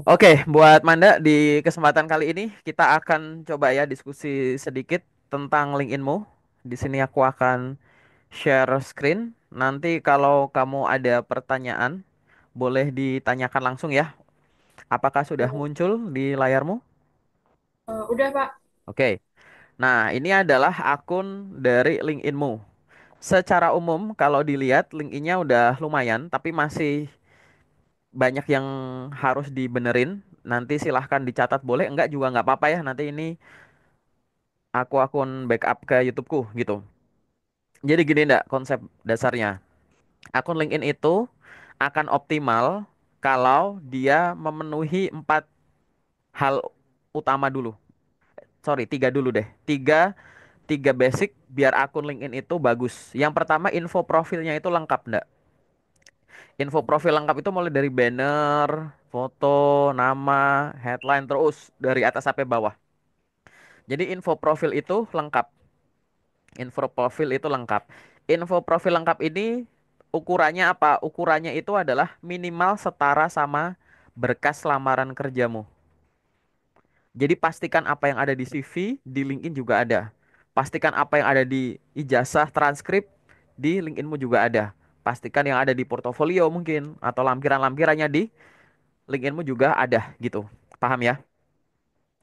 Oke, buat Manda di kesempatan kali ini kita akan coba ya diskusi sedikit tentang LinkedIn-mu. Di sini aku akan share screen. Nanti kalau kamu ada pertanyaan, boleh ditanyakan langsung ya. Apakah sudah Oh, muncul di layarmu? udah Pak. Oke. Nah, ini adalah akun dari LinkedIn-mu. Secara umum, kalau dilihat LinkedIn-nya udah lumayan, tapi masih banyak yang harus dibenerin. Nanti silahkan dicatat boleh, enggak juga nggak apa-apa ya. Nanti ini aku akun backup ke YouTubeku gitu. Jadi gini ndak konsep dasarnya. Akun LinkedIn itu akan optimal kalau dia memenuhi empat hal utama dulu. Sorry, tiga dulu deh. Tiga basic biar akun LinkedIn itu bagus. Yang pertama info profilnya itu lengkap ndak. Info profil lengkap itu mulai dari banner, foto, nama, headline terus dari atas sampai bawah. Jadi info profil itu lengkap. Info profil itu lengkap. Info profil lengkap ini ukurannya apa? Ukurannya itu adalah minimal setara sama berkas lamaran kerjamu. Jadi pastikan apa yang ada di CV, di LinkedIn juga ada. Pastikan apa yang ada di ijazah, transkrip, di LinkedInmu juga ada. Pastikan yang ada di portofolio mungkin atau lampiran-lampirannya di LinkedInmu juga ada gitu. Paham ya?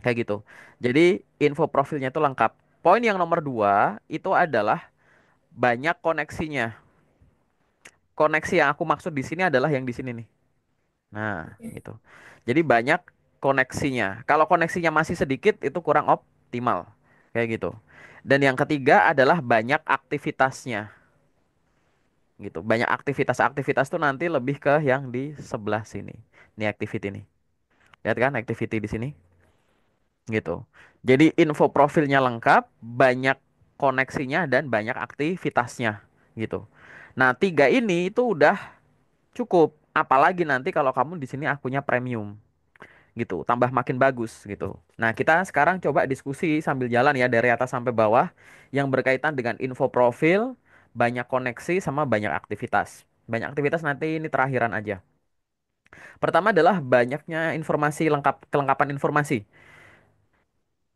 Kayak gitu. Jadi info profilnya itu lengkap. Poin yang nomor dua itu adalah banyak koneksinya. Koneksi yang aku maksud di sini adalah yang di sini nih. Nah, Oke. gitu. Jadi banyak koneksinya. Kalau koneksinya masih sedikit itu kurang optimal. Kayak gitu. Dan yang ketiga adalah banyak aktivitasnya. Gitu. Banyak aktivitas-aktivitas tuh nanti lebih ke yang di sebelah sini. Ini activity nih. Lihat kan activity di sini? Gitu. Jadi info profilnya lengkap, banyak koneksinya dan banyak aktivitasnya. Gitu. Nah, tiga ini itu udah cukup. Apalagi nanti kalau kamu di sini akunnya premium gitu, tambah makin bagus gitu. Nah, kita sekarang coba diskusi sambil jalan ya dari atas sampai bawah yang berkaitan dengan info profil, banyak koneksi sama banyak aktivitas. Banyak aktivitas nanti ini terakhiran aja. Pertama adalah banyaknya informasi lengkap, kelengkapan informasi.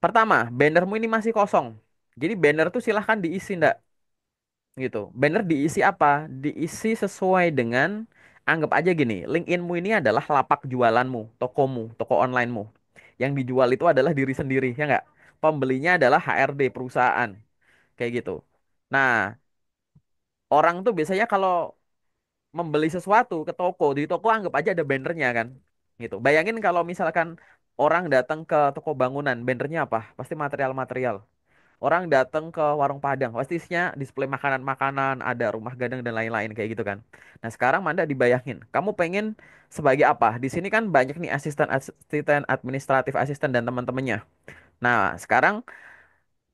Pertama, bannermu ini masih kosong. Jadi banner tuh silahkan diisi ndak gitu. Banner diisi apa? Diisi sesuai dengan anggap aja gini, LinkedInmu ini adalah lapak jualanmu, tokomu, toko onlinemu. Yang dijual itu adalah diri sendiri, ya nggak? Pembelinya adalah HRD perusahaan, kayak gitu. Nah, orang tuh biasanya kalau membeli sesuatu ke toko, di toko anggap aja ada bannernya kan, gitu. Bayangin kalau misalkan orang datang ke toko bangunan, bannernya apa? Pasti material-material. Orang datang ke warung Padang, pasti isinya display makanan-makanan, ada rumah gadang dan lain-lain kayak gitu kan. Nah, sekarang Manda dibayangin, kamu pengen sebagai apa? Di sini kan banyak nih asisten administratif asisten dan teman-temannya. Nah, sekarang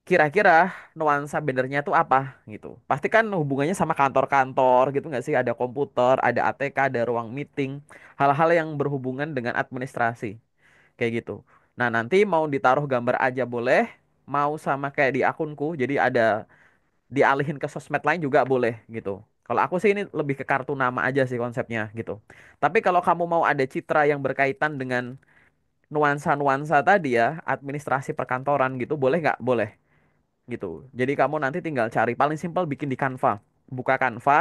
kira-kira nuansa bannernya tuh apa gitu? Pasti kan hubungannya sama kantor-kantor gitu nggak sih? Ada komputer, ada ATK, ada ruang meeting, hal-hal yang berhubungan dengan administrasi kayak gitu. Nah, nanti mau ditaruh gambar aja boleh, mau sama kayak di akunku, jadi ada dialihin ke sosmed lain juga boleh gitu. Kalau aku sih ini lebih ke kartu nama aja sih konsepnya gitu. Tapi kalau kamu mau ada citra yang berkaitan dengan nuansa-nuansa tadi ya, administrasi perkantoran gitu, boleh nggak? Boleh gitu. Jadi kamu nanti tinggal cari, paling simpel bikin di Canva. Buka Canva,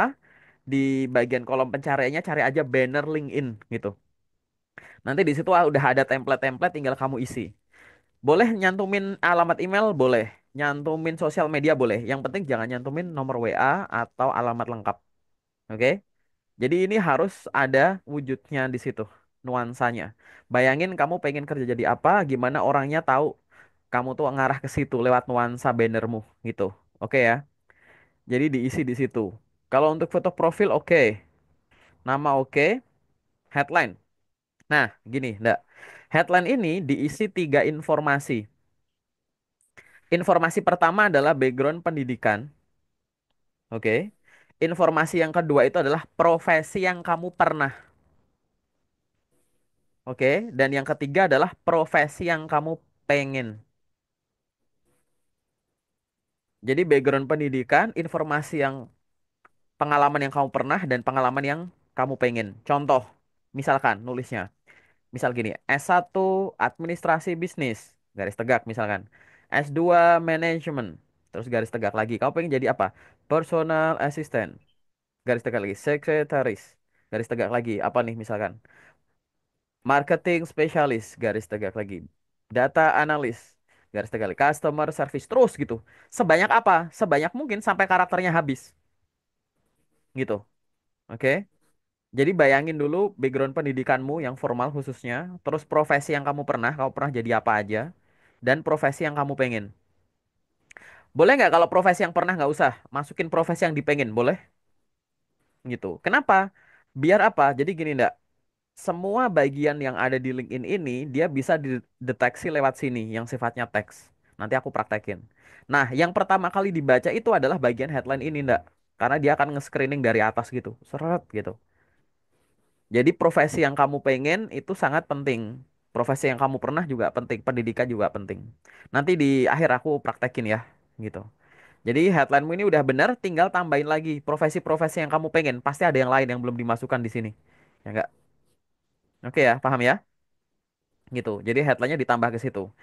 di bagian kolom pencariannya cari aja banner LinkedIn gitu. Nanti di situ udah ada template-template tinggal kamu isi. Boleh nyantumin alamat email, boleh. Nyantumin sosial media, boleh. Yang penting jangan nyantumin nomor WA atau alamat lengkap. Oke? Jadi ini harus ada wujudnya di situ, nuansanya. Bayangin kamu pengen kerja jadi apa, gimana orangnya tahu kamu tuh ngarah ke situ lewat nuansa bannermu gitu. Oke ya? Jadi diisi di situ. Kalau untuk foto profil oke, nama oke, headline. Nah, gini, ndak. Headline ini diisi tiga informasi. Informasi pertama adalah background pendidikan, oke. Informasi yang kedua itu adalah profesi yang kamu pernah, oke. Dan yang ketiga adalah profesi yang kamu pengen. Jadi background pendidikan, informasi yang pengalaman yang kamu pernah dan pengalaman yang kamu pengen. Contoh, misalkan nulisnya. Misal gini, S1 administrasi bisnis, garis tegak misalkan. S2 manajemen, terus garis tegak lagi. Kamu pengen jadi apa? Personal assistant, garis tegak lagi. Sekretaris, garis tegak lagi. Apa nih misalkan? Marketing specialist, garis tegak lagi. Data analyst, garis tegak lagi. Customer service, terus gitu. Sebanyak apa? Sebanyak mungkin sampai karakternya habis, gitu. Oke? Jadi bayangin dulu background pendidikanmu yang formal khususnya, terus profesi yang kamu pernah jadi apa aja, dan profesi yang kamu pengen. Boleh nggak kalau profesi yang pernah nggak usah, masukin profesi yang dipengen, boleh? Gitu. Kenapa? Biar apa? Jadi gini ndak, semua bagian yang ada di LinkedIn ini dia bisa dideteksi lewat sini yang sifatnya teks. Nanti aku praktekin. Nah, yang pertama kali dibaca itu adalah bagian headline ini ndak, karena dia akan nge-screening dari atas gitu, seret gitu. Jadi profesi yang kamu pengen itu sangat penting. Profesi yang kamu pernah juga penting, pendidikan juga penting. Nanti di akhir aku praktekin ya, gitu. Jadi headline-mu ini udah bener, tinggal tambahin lagi profesi-profesi yang kamu pengen. Pasti ada yang lain yang belum dimasukkan di sini. Ya enggak? Oke ya, paham ya? Gitu. Jadi headline-nya ditambah ke situ.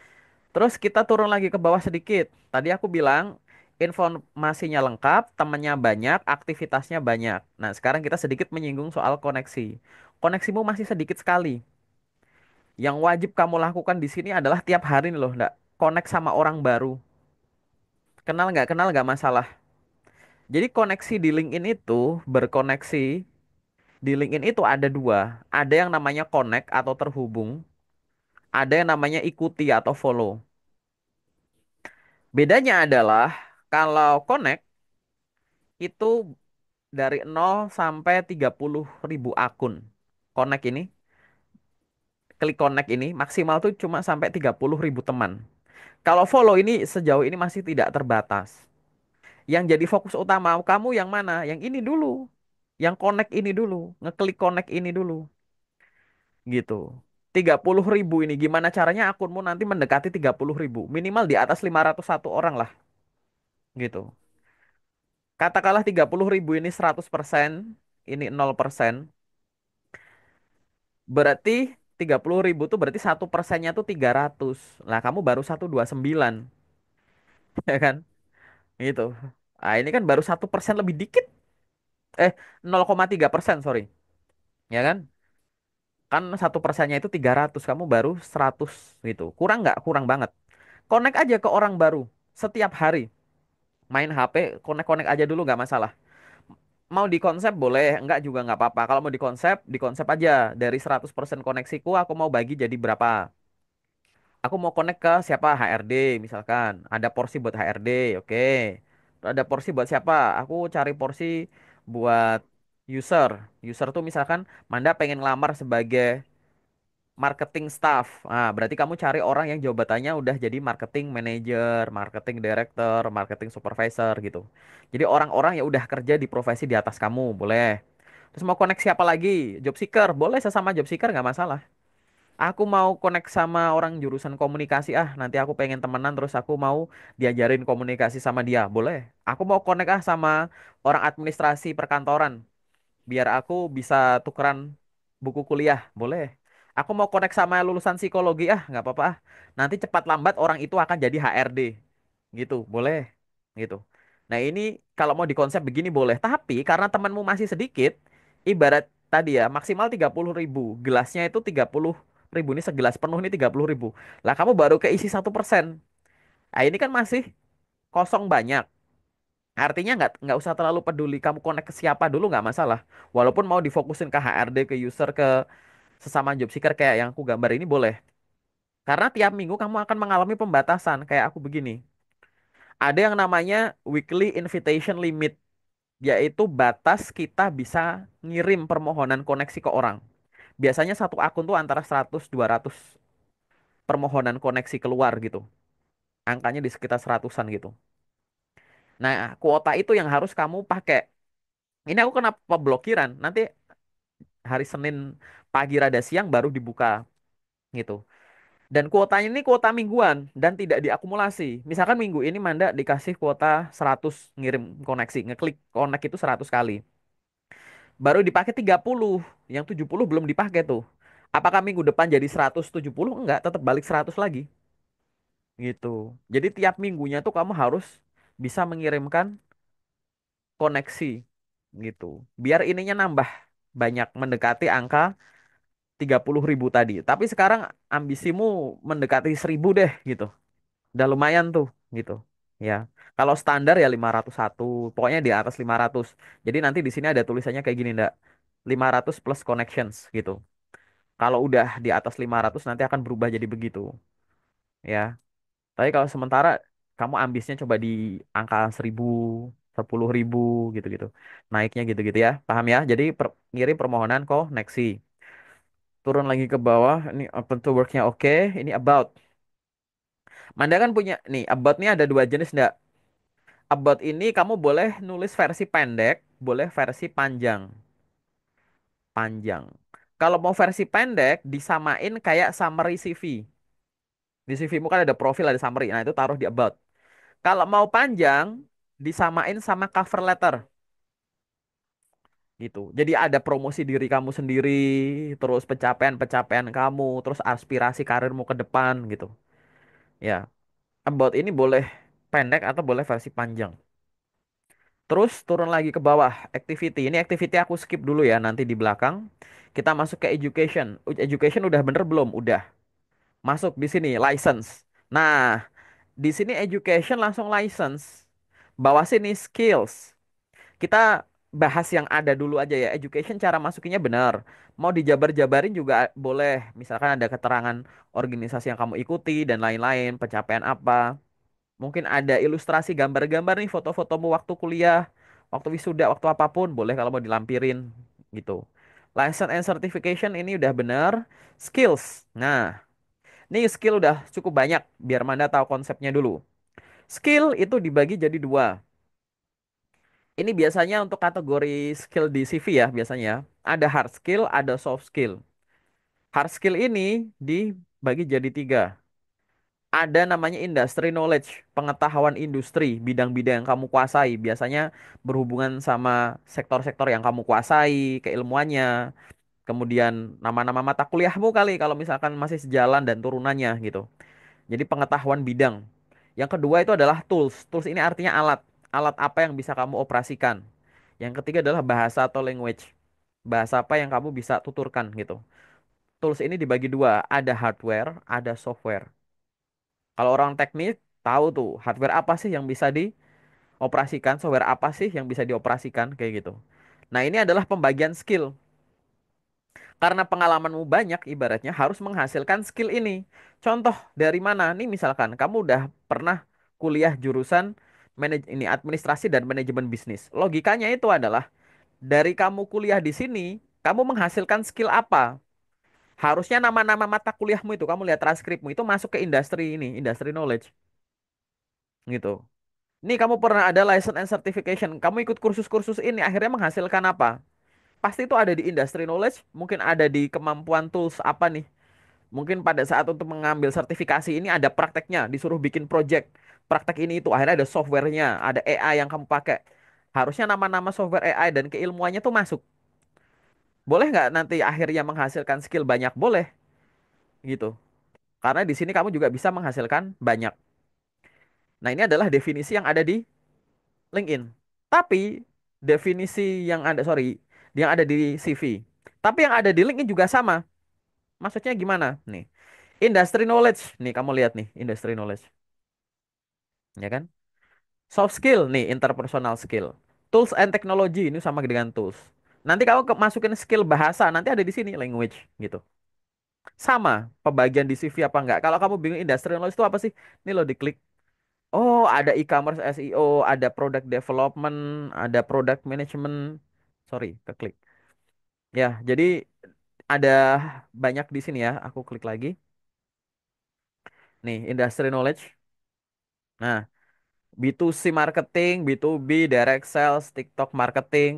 Terus kita turun lagi ke bawah sedikit. Tadi aku bilang informasinya lengkap, temannya banyak, aktivitasnya banyak. Nah, sekarang kita sedikit menyinggung soal koneksi. Koneksimu masih sedikit sekali. Yang wajib kamu lakukan di sini adalah tiap hari nih loh, nggak connect sama orang baru. Kenal nggak masalah. Jadi koneksi di LinkedIn itu berkoneksi di LinkedIn itu ada dua. Ada yang namanya connect atau terhubung. Ada yang namanya ikuti atau follow. Bedanya adalah kalau connect itu dari 0 sampai 30 ribu akun. Connect ini, klik connect ini maksimal tuh cuma sampai 30 ribu teman. Kalau follow ini sejauh ini masih tidak terbatas. Yang jadi fokus utama kamu yang mana? Yang ini dulu. Yang connect ini dulu. Ngeklik connect ini dulu. Gitu. 30 ribu ini. Gimana caranya akunmu nanti mendekati 30 ribu? Minimal di atas 501 orang lah. Gitu. Katakanlah 30 ribu ini 100%. Ini 0%. Berarti 30 ribu tuh berarti 1%-nya tuh 300. Lah kamu baru 129. Ya kan? Gitu. Ah ini kan baru 1% lebih dikit. 0,3%, sorry. Ya kan? Kan 1%-nya itu 300, kamu baru 100 gitu. Kurang nggak? Kurang banget. Connect aja ke orang baru setiap hari. Main HP, connect-connect aja dulu nggak masalah. Mau di konsep boleh, enggak juga nggak apa-apa. Kalau mau di konsep aja. Dari 100% koneksiku, aku mau bagi jadi berapa. Aku mau connect ke siapa? HRD misalkan. Ada porsi buat HRD, oke. Ada porsi buat siapa? Aku cari porsi buat user. User tuh misalkan Manda pengen ngelamar sebagai marketing staff. Ah, berarti kamu cari orang yang jabatannya udah jadi marketing manager, marketing director, marketing supervisor gitu. Jadi orang-orang yang udah kerja di profesi di atas kamu, boleh. Terus mau connect siapa lagi? Job seeker, boleh sesama job seeker nggak masalah. Aku mau connect sama orang jurusan komunikasi, ah nanti aku pengen temenan terus aku mau diajarin komunikasi sama dia, boleh. Aku mau connect sama orang administrasi perkantoran, biar aku bisa tukeran buku kuliah, boleh. Aku mau connect sama lulusan psikologi, ah nggak apa-apa, ah. Nanti cepat lambat orang itu akan jadi HRD, gitu, boleh, gitu. Nah ini kalau mau dikonsep begini boleh, tapi karena temanmu masih sedikit, ibarat tadi ya maksimal 30 ribu, gelasnya itu 30 ribu, ini segelas penuh ini 30 ribu. Lah kamu baru keisi 1%. Nah ini kan masih kosong banyak. Artinya nggak usah terlalu peduli kamu connect ke siapa dulu nggak masalah. Walaupun mau difokusin ke HRD, ke user, ke sesama job seeker kayak yang aku gambar ini boleh. Karena tiap minggu kamu akan mengalami pembatasan kayak aku begini. Ada yang namanya weekly invitation limit, yaitu batas kita bisa ngirim permohonan koneksi ke orang. Biasanya satu akun tuh antara 100-200 permohonan koneksi keluar gitu. Angkanya di sekitar seratusan gitu. Nah, kuota itu yang harus kamu pakai. Ini aku kenapa blokiran? Nanti hari Senin pagi rada siang baru dibuka gitu. Dan kuotanya ini kuota mingguan dan tidak diakumulasi. Misalkan minggu ini Manda dikasih kuota 100 ngirim koneksi, ngeklik connect itu 100 kali. Baru dipakai 30, yang 70 belum dipakai tuh. Apakah minggu depan jadi 170? Enggak, tetap balik 100 lagi gitu. Jadi tiap minggunya tuh kamu harus bisa mengirimkan koneksi gitu. Biar ininya nambah banyak mendekati angka 30.000 tadi. Tapi sekarang ambisimu mendekati 1.000 deh gitu. Udah lumayan tuh gitu. Ya. Kalau standar ya 501, pokoknya di atas 500. Jadi nanti di sini ada tulisannya kayak gini ndak. 500 plus connections gitu. Kalau udah di atas 500 nanti akan berubah jadi begitu. Ya. Tapi kalau sementara kamu ambisnya coba di angka 1.000, 10.000 gitu-gitu. Naiknya gitu-gitu ya. Paham ya? Jadi ngirim permohonan koneksi. Turun lagi ke bawah. Ini open to worknya oke. Ini about. Manda kan punya nih, about nih ada dua jenis ndak? About ini kamu boleh nulis versi pendek, boleh versi panjang. Panjang. Kalau mau versi pendek, disamain kayak summary CV. Di CV-mu kan ada profil, ada summary. Nah, itu taruh di about. Kalau mau panjang, disamain sama cover letter. Gitu. Jadi ada promosi diri kamu sendiri, terus pencapaian-pencapaian kamu, terus aspirasi karirmu ke depan gitu. Ya, about ini boleh pendek atau boleh versi panjang. Terus turun lagi ke bawah, activity. Ini activity aku skip dulu ya, nanti di belakang. Kita masuk ke education. Education udah bener belum? Udah. Masuk di sini, license. Nah, di sini education langsung license. Bawah sini skills. Kita bahas yang ada dulu aja ya. Education cara masukinnya benar. Mau dijabar-jabarin juga boleh. Misalkan ada keterangan organisasi yang kamu ikuti dan lain-lain, pencapaian apa. Mungkin ada ilustrasi gambar-gambar nih foto-fotomu waktu kuliah, waktu wisuda, waktu apapun boleh kalau mau dilampirin gitu. License and certification ini udah bener. Skills. Nah, ini skill udah cukup banyak biar Manda tahu konsepnya dulu. Skill itu dibagi jadi dua. Ini biasanya untuk kategori skill di CV ya biasanya. Ada hard skill, ada soft skill. Hard skill ini dibagi jadi tiga. Ada namanya industry knowledge, pengetahuan industri, bidang-bidang yang kamu kuasai. Biasanya berhubungan sama sektor-sektor yang kamu kuasai, keilmuannya. Kemudian nama-nama mata kuliahmu kali kalau misalkan masih sejalan dan turunannya gitu. Jadi pengetahuan bidang. Yang kedua itu adalah tools. Tools ini artinya alat. Alat apa yang bisa kamu operasikan. Yang ketiga adalah bahasa atau language. Bahasa apa yang kamu bisa tuturkan gitu. Tools ini dibagi dua. Ada hardware, ada software. Kalau orang teknik tahu tuh hardware apa sih yang bisa dioperasikan, software apa sih yang bisa dioperasikan kayak gitu. Nah, ini adalah pembagian skill. Karena pengalamanmu banyak ibaratnya harus menghasilkan skill ini. Contoh dari mana? Nih misalkan kamu udah pernah kuliah jurusan ini administrasi dan manajemen bisnis. Logikanya itu adalah dari kamu kuliah di sini, kamu menghasilkan skill apa? Harusnya nama-nama mata kuliahmu itu kamu lihat transkripmu itu masuk ke industri ini, industry knowledge gitu. Nih kamu pernah ada license and certification. Kamu ikut kursus-kursus ini akhirnya menghasilkan apa? Pasti itu ada di industry knowledge, mungkin ada di kemampuan tools apa nih? Mungkin pada saat untuk mengambil sertifikasi ini ada prakteknya, disuruh bikin project. Praktek ini itu akhirnya ada softwarenya, ada AI yang kamu pakai. Harusnya nama-nama software AI dan keilmuannya tuh masuk. Boleh nggak nanti akhirnya menghasilkan skill banyak? Boleh gitu. Karena di sini kamu juga bisa menghasilkan banyak. Nah, ini adalah definisi yang ada di LinkedIn. Tapi definisi yang ada, sorry, yang ada di CV. Tapi yang ada di LinkedIn juga sama. Maksudnya gimana? Nih, industry knowledge. Nih, kamu lihat nih, industry knowledge. Ya kan? Soft skill, nih, interpersonal skill. Tools and technology, ini sama dengan tools. Nanti kamu masukin skill bahasa, nanti ada di sini, language, gitu. Sama, pembagian di CV apa enggak. Kalau kamu bingung industry knowledge itu apa sih? Ini lo diklik. Oh, ada e-commerce SEO, ada product development, ada product management. Sorry, keklik. Ya, jadi ada banyak di sini ya. Aku klik lagi. Nih, industry knowledge. Nah, B2C marketing, B2B, direct sales, TikTok marketing.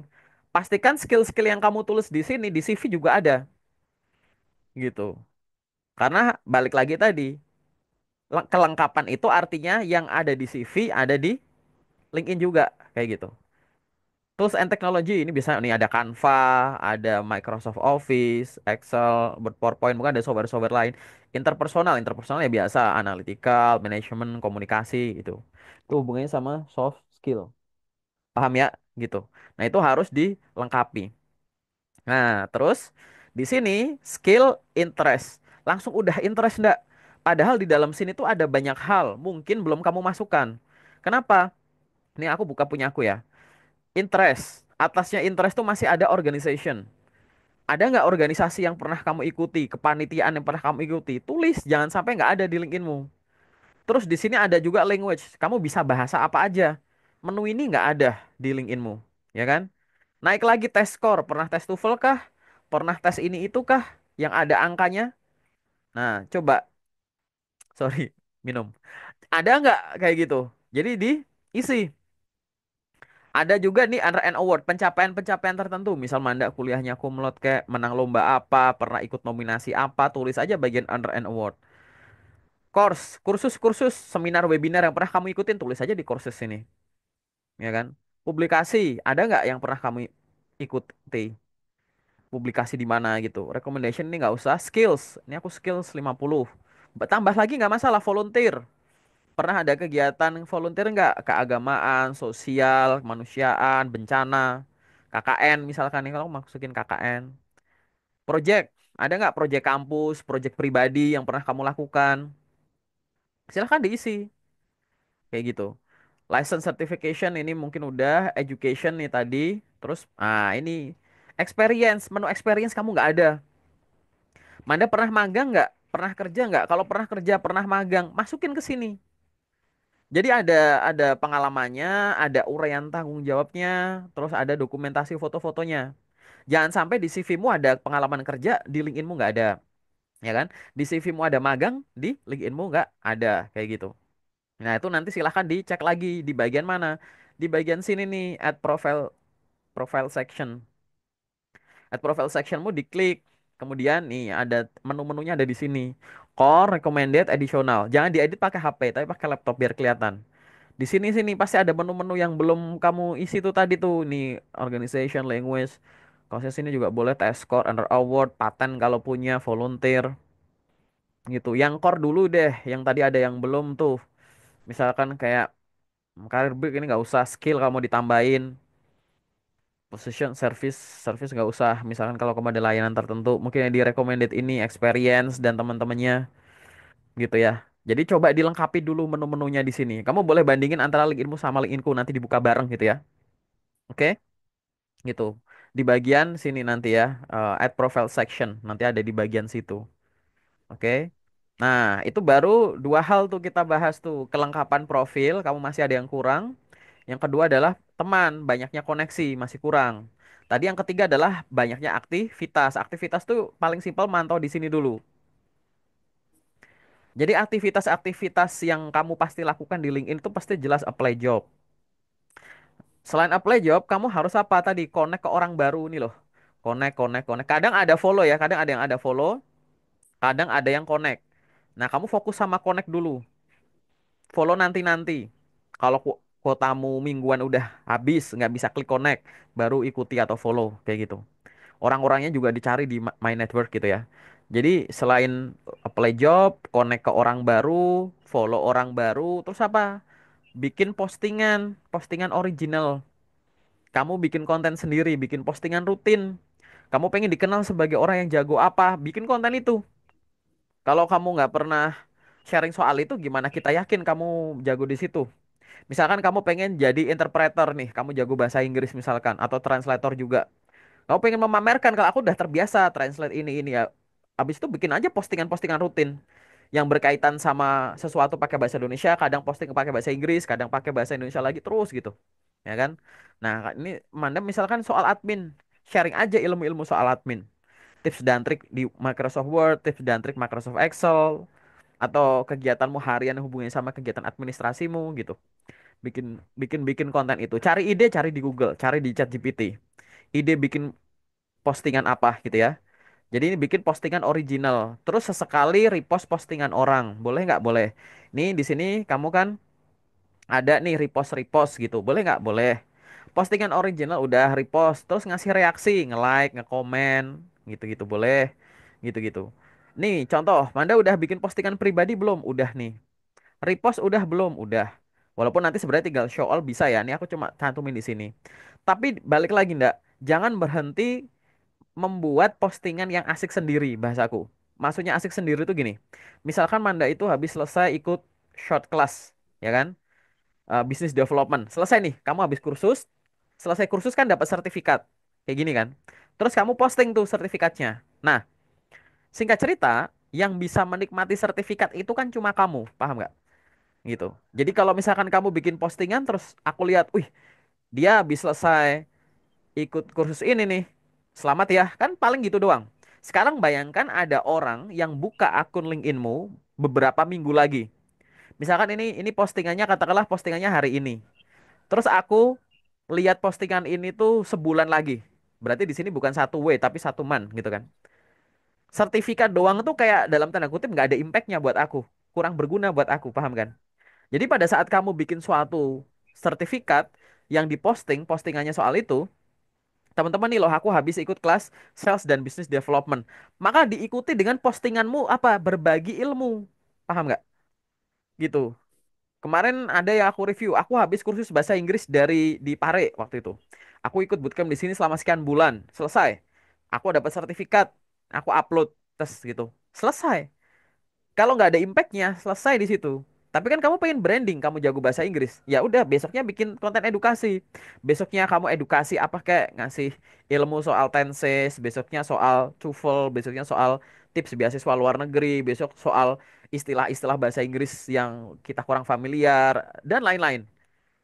Pastikan skill-skill yang kamu tulis di sini di CV juga ada gitu. Karena balik lagi tadi, kelengkapan itu artinya yang ada di CV ada di LinkedIn juga kayak gitu. Tools and technology ini bisa nih ada Canva, ada Microsoft Office, Excel, Word, PowerPoint, mungkin ada software-software lain. Interpersonal ya biasa, analytical, management, komunikasi itu. Itu hubungannya sama soft skill. Paham ya? Gitu. Nah, itu harus dilengkapi. Nah, terus di sini skill interest. Langsung udah interest enggak? Padahal di dalam sini tuh ada banyak hal, mungkin belum kamu masukkan. Kenapa? Ini aku buka punya aku ya. Interest. Atasnya interest tuh masih ada organization. Ada nggak organisasi yang pernah kamu ikuti, kepanitiaan yang pernah kamu ikuti? Tulis, jangan sampai nggak ada di LinkedInmu. Terus di sini ada juga language. Kamu bisa bahasa apa aja. Menu ini nggak ada di LinkedInmu, ya kan? Naik lagi tes score. Pernah tes TOEFL kah? Pernah tes ini itu kah? Yang ada angkanya? Nah, coba. Sorry, minum. Ada nggak kayak gitu? Jadi diisi. Ada juga nih under and award, pencapaian-pencapaian tertentu. Misal Manda kuliahnya kumlot kayak menang lomba apa, pernah ikut nominasi apa, tulis aja bagian under and award. Kursus-kursus, seminar, webinar yang pernah kamu ikutin, tulis aja di kursus ini, ya kan? Publikasi, ada nggak yang pernah kamu ikuti? Publikasi di mana gitu. Recommendation ini nggak usah. Skills, ini aku skills 50. Tambah lagi nggak masalah, volunteer. Pernah ada kegiatan volunteer nggak? Keagamaan, sosial, kemanusiaan, bencana, KKN misalkan nih kalau aku masukin KKN. Project, ada nggak project kampus, project pribadi yang pernah kamu lakukan? Silahkan diisi, kayak gitu. License certification ini mungkin udah, education nih tadi. Terus, ini experience, menu experience kamu nggak ada. Manda pernah magang nggak? Pernah kerja nggak? Kalau pernah kerja, pernah magang, masukin ke sini. Jadi ada pengalamannya, ada uraian tanggung jawabnya, terus ada dokumentasi foto-fotonya. Jangan sampai di CV-mu ada pengalaman kerja, di LinkedIn-mu nggak ada, ya kan? Di CV-mu ada magang, di LinkedIn-mu nggak ada, kayak gitu. Nah, itu nanti silahkan dicek lagi di bagian mana. Di bagian sini nih, add profile profile section. Add profile sectionmu diklik. Kemudian nih ada menu-menunya ada di sini. Core, recommended, additional. Jangan diedit pakai HP, tapi pakai laptop biar kelihatan. Di sini sini pasti ada menu-menu yang belum kamu isi tuh tadi tuh. Nih, organization, language. Kalau saya sini juga boleh test score, under award, patent kalau punya, volunteer gitu. Yang core dulu deh, yang tadi ada yang belum tuh. Misalkan kayak karir break ini nggak usah, skill kamu ditambahin. Position service nggak usah. Misalkan kalau kamu ada layanan tertentu, mungkin yang di recommended ini experience dan teman-temannya gitu ya. Jadi coba dilengkapi dulu menu-menunya di sini. Kamu boleh bandingin antara LinkedInmu sama LinkedInku nanti dibuka bareng gitu ya. Oke, gitu. Di bagian sini nanti ya, add profile section nanti ada di bagian situ. Oke. Nah, itu baru dua hal tuh kita bahas tuh. Kelengkapan profil, kamu masih ada yang kurang. Yang kedua adalah teman, banyaknya koneksi, masih kurang. Tadi yang ketiga adalah banyaknya aktivitas. Aktivitas tuh paling simpel mantau di sini dulu. Jadi aktivitas-aktivitas yang kamu pasti lakukan di LinkedIn itu pasti jelas apply job. Selain apply job, kamu harus apa tadi? Connect ke orang baru nih loh. Connect, connect, connect. Kadang ada follow ya, kadang ada yang ada follow, kadang ada yang connect. Nah, kamu fokus sama connect dulu. Follow nanti-nanti. Kalau kuotamu mingguan udah habis, nggak bisa klik connect, baru ikuti atau follow kayak gitu. Orang-orangnya juga dicari di My Network gitu ya. Jadi selain apply job, connect ke orang baru, follow orang baru, terus apa? Bikin postingan, postingan original. Kamu bikin konten sendiri, bikin postingan rutin. Kamu pengen dikenal sebagai orang yang jago apa? Bikin konten itu. Kalau kamu nggak pernah sharing soal itu, gimana kita yakin kamu jago di situ? Misalkan kamu pengen jadi interpreter nih, kamu jago bahasa Inggris misalkan, atau translator juga. Kamu pengen memamerkan kalau aku udah terbiasa translate ini ya. Habis itu bikin aja postingan-postingan rutin yang berkaitan sama sesuatu pakai bahasa Indonesia, kadang posting pakai bahasa Inggris, kadang pakai bahasa Indonesia lagi terus gitu. Ya kan? Nah, ini Manda misalkan soal admin, sharing aja ilmu-ilmu soal admin. Tips dan trik di Microsoft Word, tips dan trik Microsoft Excel, atau kegiatanmu harian yang hubungannya sama kegiatan administrasimu gitu. Bikin bikin bikin konten itu. Cari ide, cari di Google, cari di ChatGPT. Ide bikin postingan apa gitu ya. Jadi ini bikin postingan original. Terus sesekali repost postingan orang. Boleh nggak? Boleh. Nih di sini kamu kan ada nih repost-repost gitu. Boleh nggak? Boleh. Postingan original udah repost, terus ngasih reaksi, nge-like, nge-komen, gitu-gitu boleh, gitu-gitu. Nih, contoh, Manda udah bikin postingan pribadi belum? Udah nih. Repost udah belum? Udah. Walaupun nanti sebenarnya tinggal show all bisa ya. Ini aku cuma cantumin di sini. Tapi balik lagi ndak, jangan berhenti membuat postingan yang asik sendiri bahasaku. Maksudnya asik sendiri itu gini. Misalkan Manda itu habis selesai ikut short class, ya kan? Business development. Selesai nih, kamu habis kursus. Selesai kursus kan dapat sertifikat. Kayak gini kan. Terus kamu posting tuh sertifikatnya. Nah, singkat cerita, yang bisa menikmati sertifikat itu kan cuma kamu, paham nggak? Gitu. Jadi kalau misalkan kamu bikin postingan terus aku lihat, wih, dia habis selesai ikut kursus ini nih. Selamat ya, kan paling gitu doang. Sekarang bayangkan ada orang yang buka akun LinkedInmu beberapa minggu lagi. Misalkan ini postingannya katakanlah postingannya hari ini. Terus aku lihat postingan ini tuh sebulan lagi. Berarti di sini bukan satu W tapi satu man gitu kan. Sertifikat doang tuh kayak dalam tanda kutip nggak ada impactnya buat aku. Kurang berguna buat aku, paham kan? Jadi pada saat kamu bikin suatu sertifikat yang diposting, postingannya soal itu, teman-teman nih loh, aku habis ikut kelas sales dan business development. Maka diikuti dengan postinganmu apa? Berbagi ilmu. Paham nggak? Gitu. Kemarin ada yang aku review, aku habis kursus bahasa Inggris di Pare waktu itu. Aku ikut bootcamp di sini selama sekian bulan. Selesai. Aku dapat sertifikat. Aku upload tes gitu. Selesai. Kalau nggak ada impactnya, selesai di situ. Tapi kan kamu pengen branding, kamu jago bahasa Inggris. Ya udah, besoknya bikin konten edukasi. Besoknya kamu edukasi apa kayak ngasih ilmu soal tenses, besoknya soal TOEFL, besoknya soal tips beasiswa luar negeri, besok soal istilah-istilah bahasa Inggris yang kita kurang familiar dan lain-lain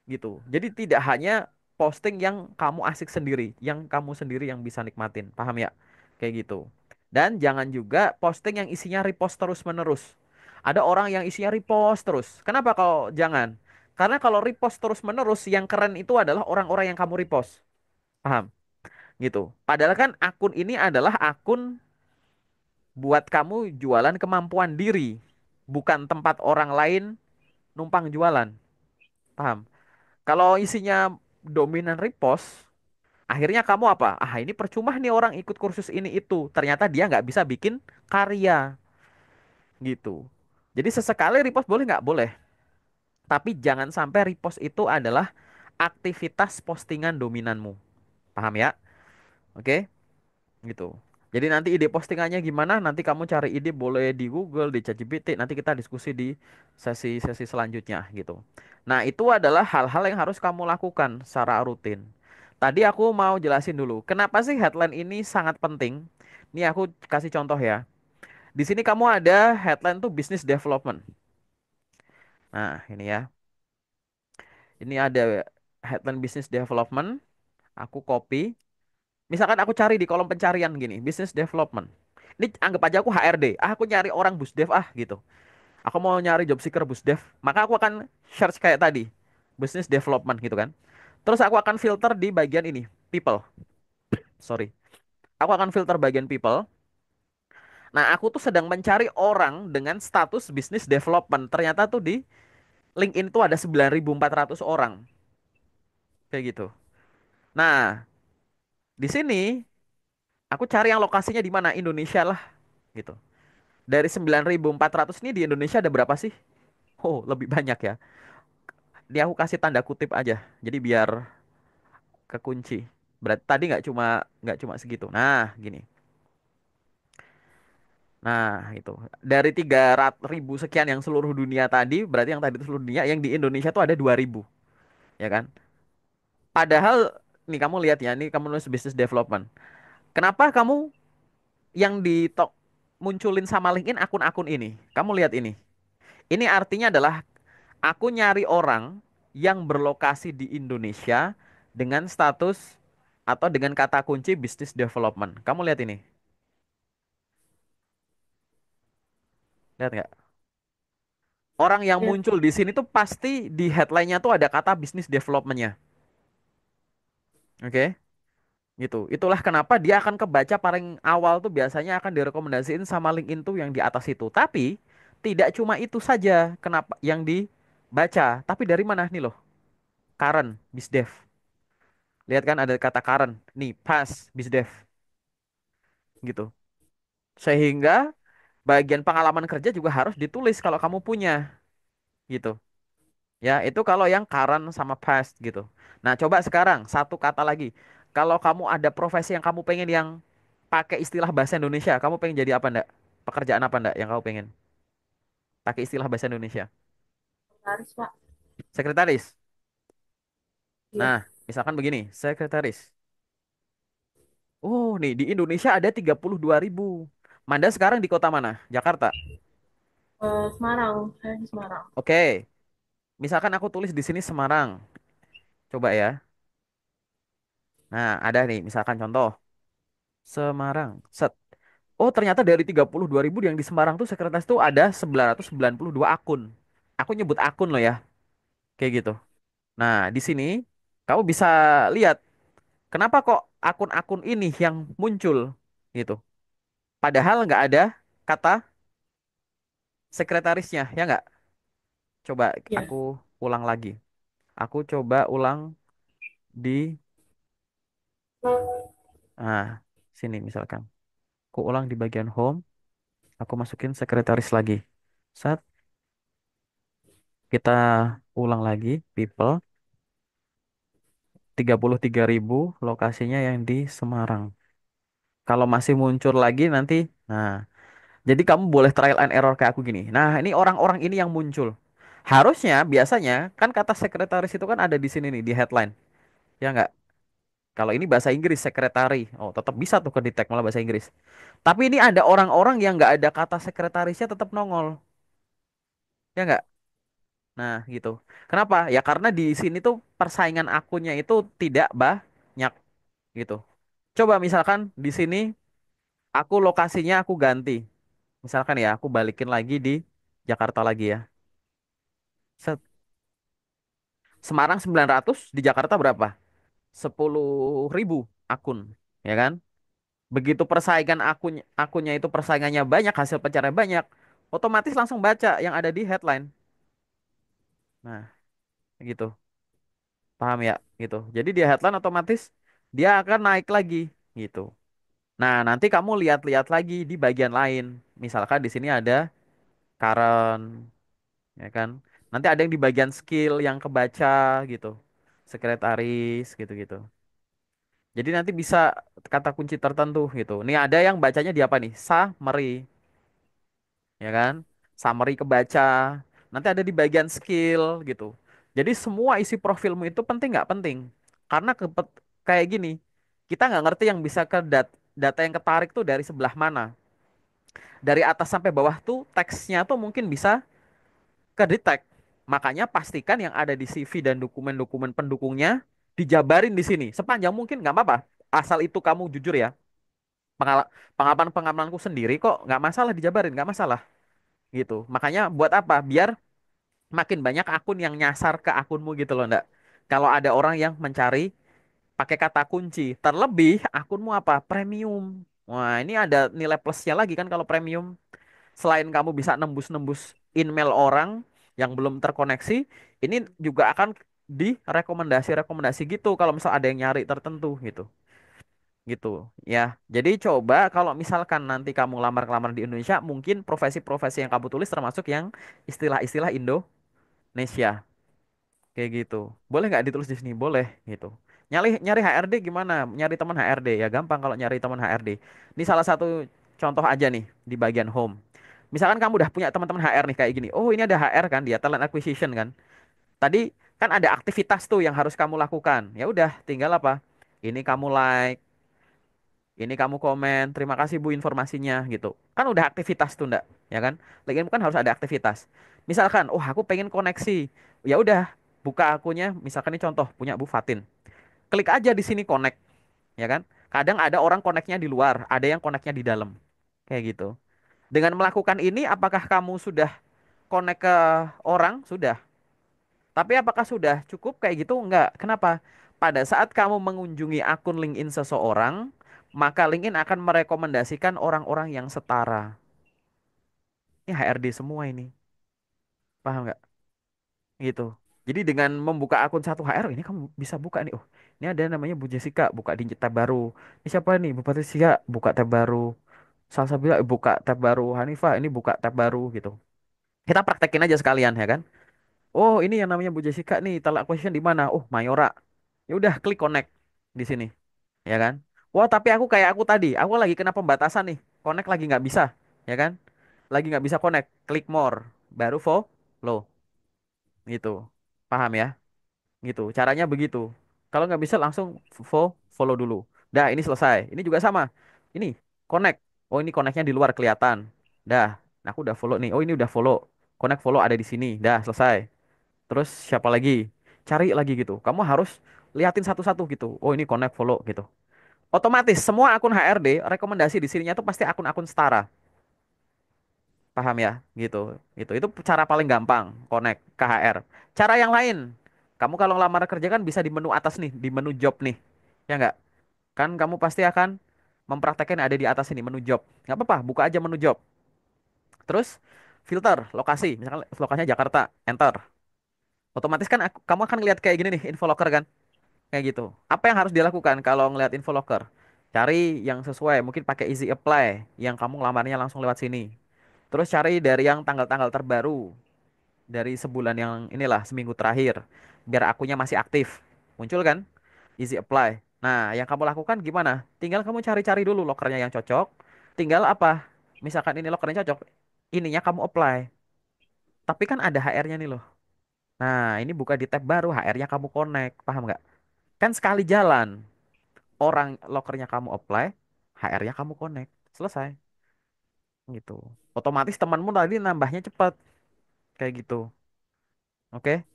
gitu. Jadi tidak hanya posting yang kamu asik sendiri, yang kamu sendiri yang bisa nikmatin. Paham ya? Kayak gitu. Dan jangan juga posting yang isinya repost terus-menerus. Ada orang yang isinya repost terus. Kenapa kalau jangan? Karena kalau repost terus-menerus yang keren itu adalah orang-orang yang kamu repost. Paham? Gitu. Padahal kan akun ini adalah akun buat kamu jualan kemampuan diri, bukan tempat orang lain numpang jualan. Paham? Kalau isinya dominan repost, akhirnya kamu apa? Ah, ini percuma nih orang ikut kursus ini itu. Ternyata dia nggak bisa bikin karya gitu. Jadi sesekali repost boleh nggak? Boleh. Tapi jangan sampai repost itu adalah aktivitas postingan dominanmu. Paham ya? Oke? Gitu. Jadi nanti ide postingannya gimana? Nanti kamu cari ide boleh di Google, di ChatGPT. Nanti kita diskusi di sesi-sesi selanjutnya gitu. Nah, itu adalah hal-hal yang harus kamu lakukan secara rutin. Tadi aku mau jelasin dulu, kenapa sih headline ini sangat penting? Ini aku kasih contoh ya. Di sini kamu ada headline tuh business development. Nah, ini ya. Ini ada headline business development. Aku copy. Misalkan aku cari di kolom pencarian gini, business development. Ini anggap aja aku HRD. Ah, aku nyari orang busdev ah gitu. Aku mau nyari job seeker busdev. Maka aku akan search kayak tadi, business development gitu kan. Terus aku akan filter di bagian ini, people. Sorry. Aku akan filter bagian people. Nah, aku tuh sedang mencari orang dengan status business development. Ternyata tuh di LinkedIn tuh ada 9.400 orang. Kayak gitu. Nah, di sini aku cari yang lokasinya di mana? Indonesia lah gitu. Dari 9.400 ini di Indonesia ada berapa sih? Oh, lebih banyak ya. Dia aku kasih tanda kutip aja. Jadi biar kekunci. Berarti tadi nggak cuma segitu. Nah, gini. Nah, itu. Dari 300.000 sekian yang seluruh dunia tadi, berarti yang tadi itu seluruh dunia, yang di Indonesia tuh ada 2.000, ya kan? Padahal nih kamu lihat ya, ini kamu nulis business development. Kenapa kamu yang di top munculin sama LinkedIn akun-akun ini? Kamu lihat ini. Ini artinya adalah aku nyari orang yang berlokasi di Indonesia dengan status atau dengan kata kunci business development. Kamu lihat ini. Lihat nggak? Orang yang Ya, muncul di sini tuh pasti di headline-nya tuh ada kata business development-nya. Oke? Gitu. Itulah kenapa dia akan kebaca paling awal tuh biasanya akan direkomendasiin sama LinkedIn tuh yang di atas itu. Tapi tidak cuma itu saja kenapa yang dibaca, tapi dari mana nih loh? Karen, BizDev. Lihat kan ada kata current. Nih, past, BizDev gitu. Sehingga bagian pengalaman kerja juga harus ditulis kalau kamu punya gitu. Ya, itu kalau yang current sama past gitu. Nah, coba sekarang satu kata lagi. Kalau kamu ada profesi yang kamu pengen yang pakai istilah bahasa Indonesia, kamu pengen jadi apa ndak? Pekerjaan apa ndak yang kamu pengen pakai istilah bahasa Indonesia? Harus, Pak. Sekretaris. Nah, Iya. misalkan begini, sekretaris. Oh, nih di Indonesia ada 32.000. Manda sekarang di kota mana? Jakarta. Semarang. Saya di Semarang. Oke, misalkan aku tulis di sini Semarang. Coba ya. Nah, ada nih, misalkan contoh Semarang. Set. Oh, ternyata dari 32.000 yang di Semarang tuh sekretaris tuh ada 992 akun. Aku nyebut akun loh ya, kayak gitu. Nah, di sini kamu bisa lihat kenapa kok akun-akun ini yang muncul gitu. Padahal nggak ada kata sekretarisnya, ya nggak? Coba Iya. aku ulang lagi. Aku coba ulang di, nah, sini misalkan. Aku ulang di bagian home. Aku masukin sekretaris lagi. Saat kita ulang lagi, people. 33.000 lokasinya yang di Semarang. Kalau masih muncul lagi nanti, nah, jadi kamu boleh trial and error kayak aku gini. Nah, ini orang-orang ini yang muncul. Harusnya, biasanya, kan kata sekretaris itu kan ada di sini nih, di headline. Ya nggak? Kalau ini bahasa Inggris, sekretari. Oh, tetap bisa tuh ke detect malah bahasa Inggris. Tapi ini ada orang-orang yang nggak ada kata sekretarisnya tetap nongol. Ya nggak? Nah, gitu. Kenapa? Ya karena di sini tuh persaingan akunnya itu tidak banyak gitu. Coba misalkan di sini aku lokasinya aku ganti. Misalkan ya, aku balikin lagi di Jakarta lagi ya. Set. Semarang 900, di Jakarta berapa? 10.000 akun, ya kan? Begitu persaingan akunnya itu persaingannya banyak, hasil pencarian banyak, otomatis langsung baca yang ada di headline. Nah, gitu. Paham ya? Gitu. Jadi di headline otomatis dia akan naik lagi gitu. Nah, nanti kamu lihat-lihat lagi di bagian lain. Misalkan di sini ada current, ya kan? Nanti ada yang di bagian skill yang kebaca gitu. Sekretaris gitu-gitu. Jadi nanti bisa kata kunci tertentu gitu. Nih ada yang bacanya di apa nih? Summary, ya kan? Summary kebaca. Nanti ada di bagian skill gitu. Jadi semua isi profilmu itu penting nggak penting? Karena kayak gini, kita nggak ngerti yang bisa ke data yang ketarik tuh dari sebelah mana. Dari atas sampai bawah tuh teksnya tuh mungkin bisa kedetek. Makanya pastikan yang ada di CV dan dokumen-dokumen pendukungnya dijabarin di sini. Sepanjang mungkin nggak apa-apa. Asal itu kamu jujur ya. Pengalaman-pengalamanku sendiri kok nggak masalah dijabarin, nggak masalah gitu. Makanya buat apa? Biar makin banyak akun yang nyasar ke akunmu gitu loh, ndak. Kalau ada orang yang mencari pakai kata kunci, terlebih akunmu apa? Premium. Wah, ini ada nilai plusnya lagi kan kalau premium. Selain kamu bisa nembus-nembus email orang yang belum terkoneksi, ini juga akan di rekomendasi-rekomendasi gitu kalau misal ada yang nyari tertentu gitu. Gitu ya. Jadi coba kalau misalkan nanti kamu lamar-lamar di Indonesia, mungkin profesi-profesi yang kamu tulis termasuk yang istilah-istilah Indonesia kayak gitu. Boleh nggak ditulis di sini? Boleh gitu. Nyari nyari HRD gimana? Nyari teman HRD ya gampang kalau nyari teman HRD. Ini salah satu contoh aja nih di bagian home. Misalkan kamu udah punya teman-teman HR nih kayak gini. Oh, ini ada HR kan dia talent acquisition kan. Tadi kan ada aktivitas tuh yang harus kamu lakukan. Ya udah, tinggal apa? Ini kamu like, ini kamu komen, terima kasih Bu informasinya gitu. Kan udah aktivitas tuh ndak, ya kan? Lagi kan harus ada aktivitas. Misalkan, oh aku pengen koneksi. Ya udah, buka akunnya, misalkan ini contoh punya Bu Fatin. Klik aja di sini connect, ya kan? Kadang ada orang connectnya di luar, ada yang connectnya di dalam. Kayak gitu. Dengan melakukan ini, apakah kamu sudah connect ke orang? Sudah. Tapi apakah sudah cukup kayak gitu? Enggak. Kenapa? Pada saat kamu mengunjungi akun LinkedIn seseorang, maka LinkedIn akan merekomendasikan orang-orang yang setara. Ini HRD semua ini. Paham nggak? Gitu. Jadi dengan membuka akun satu HR ini kamu bisa buka nih. Oh, ini ada namanya Bu Jessica, buka di tab baru. Ini siapa nih? Bu Patricia, buka tab baru. Salsabila buka tab baru. Hanifah ini buka tab baru gitu. Kita praktekin aja sekalian ya kan. Oh, ini yang namanya Bu Jessica nih, talent acquisition di mana? Oh, Mayora. Ya udah klik connect di sini, ya kan? Wah, tapi aku kayak aku tadi, aku lagi kena pembatasan nih. Connect lagi nggak bisa, ya kan? Lagi nggak bisa connect, klik more, baru follow, gitu. Paham ya? Gitu. Caranya begitu. Kalau nggak bisa langsung follow dulu. Dah, ini selesai. Ini juga sama. Ini connect. Oh, ini connectnya di luar kelihatan. Dah, nah, aku udah follow nih. Oh, ini udah follow. Connect follow ada di sini. Dah, selesai. Terus siapa lagi? Cari lagi gitu. Kamu harus liatin satu-satu gitu. Oh, ini connect follow gitu. Otomatis semua akun HRD rekomendasi di sininya tuh pasti akun-akun setara. Paham ya? Gitu. Itu cara paling gampang connect ke HR. Cara yang lain, kamu kalau ngelamar kerja kan bisa di menu atas nih, di menu job nih. Ya nggak? Kan kamu pasti akan mempraktekkan ada di atas ini menu job. Nggak apa-apa, buka aja menu job. Terus filter lokasi, misalkan lokasinya Jakarta, enter. Otomatis kan kamu akan ngeliat kayak gini nih, info locker kan? Kayak gitu. Apa yang harus dilakukan kalau ngeliat info locker? Cari yang sesuai, mungkin pakai easy apply, yang kamu ngelamarnya langsung lewat sini. Terus cari dari yang tanggal-tanggal terbaru, dari sebulan yang inilah, seminggu terakhir. Biar akunnya masih aktif. Muncul kan? Easy apply. Nah, yang kamu lakukan gimana? Tinggal kamu cari-cari dulu lokernya yang cocok. Tinggal apa? Misalkan ini lokernya cocok, ininya kamu apply. Tapi kan ada HR-nya nih loh. Nah, ini buka di tab baru, HR-nya kamu connect. Paham nggak? Kan sekali jalan. Orang lokernya kamu apply, HR-nya kamu connect. Selesai. Gitu. Otomatis temanmu tadi nambahnya cepat. Kayak gitu. Oke?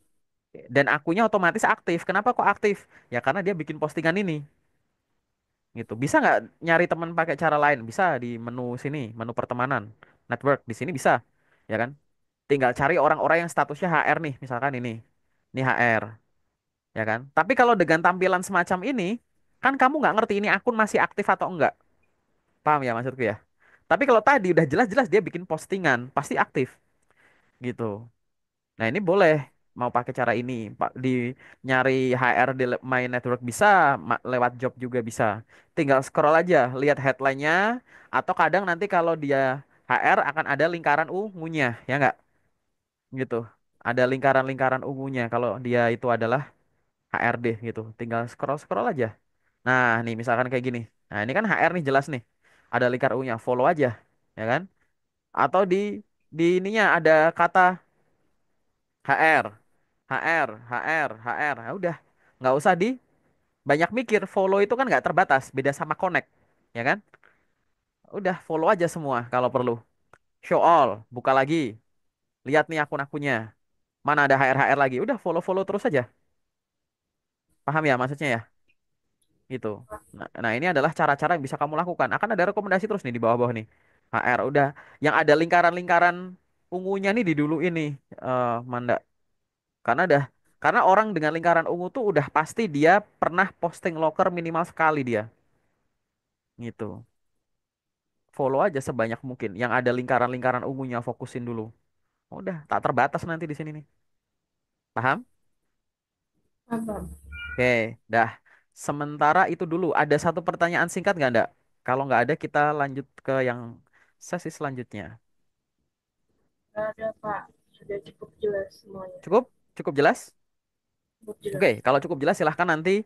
Dan akunnya otomatis aktif. Kenapa kok aktif? Ya karena dia bikin postingan ini. Gitu. Bisa nggak nyari teman pakai cara lain? Bisa di menu sini, menu pertemanan, network di sini bisa, ya kan? Tinggal cari orang-orang yang statusnya HR nih, misalkan ini HR, ya kan? Tapi kalau dengan tampilan semacam ini, kan kamu nggak ngerti ini akun masih aktif atau enggak. Paham ya maksudku ya? Tapi kalau tadi udah jelas-jelas dia bikin postingan, pasti aktif, gitu. Nah, ini boleh mau pakai cara ini, Pak, di nyari HR di My Network bisa, lewat job juga bisa. Tinggal scroll aja, lihat headline-nya, atau kadang nanti kalau dia HR akan ada lingkaran ungunya, ya nggak? Gitu. Ada lingkaran-lingkaran ungunya kalau dia itu adalah HRD gitu. Tinggal scroll-scroll aja. Nah, nih misalkan kayak gini. Nah, ini kan HR nih jelas nih. Ada lingkar ungunya, follow aja, ya kan? Atau di ininya ada kata HR, HR, HR, HR. Ya udah, nggak usah di banyak mikir. Follow itu kan nggak terbatas, beda sama connect, ya kan? Udah follow aja semua kalau perlu. Show all, buka lagi, lihat nih akun-akunnya. Mana ada HR HR lagi? Udah follow-follow terus aja. Paham ya maksudnya ya? Gitu. Nah, ini adalah cara-cara yang bisa kamu lakukan. Akan ada rekomendasi terus nih di bawah-bawah nih. HR udah, yang ada lingkaran-lingkaran ungunya nih di dulu ini, Manda. Karena karena orang dengan lingkaran ungu tuh udah pasti dia pernah posting loker minimal sekali dia. Gitu. Follow aja sebanyak mungkin. Yang ada lingkaran-lingkaran ungunya fokusin dulu. Udah, tak terbatas nanti di sini nih. Paham? Paham. Oke, dah. Sementara itu dulu. Ada satu pertanyaan singkat nggak, Ndak? Kalau nggak ada, kita lanjut ke yang sesi selanjutnya. Nggak ada, Pak. Sudah cukup jelas semuanya. Cukup? Cukup jelas? Cukup Oke, jelas. kalau cukup jelas silahkan nanti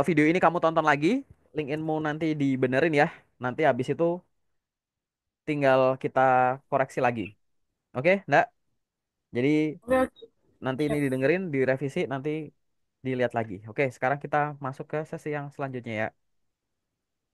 video ini kamu tonton lagi. LinkedInmu nanti dibenerin ya. Nanti habis itu tinggal kita koreksi lagi. Oke, enggak? Jadi Oke, oke. nanti ini Siap. didengerin, direvisi, nanti dilihat lagi. Oke, sekarang kita masuk ke sesi yang selanjutnya ya.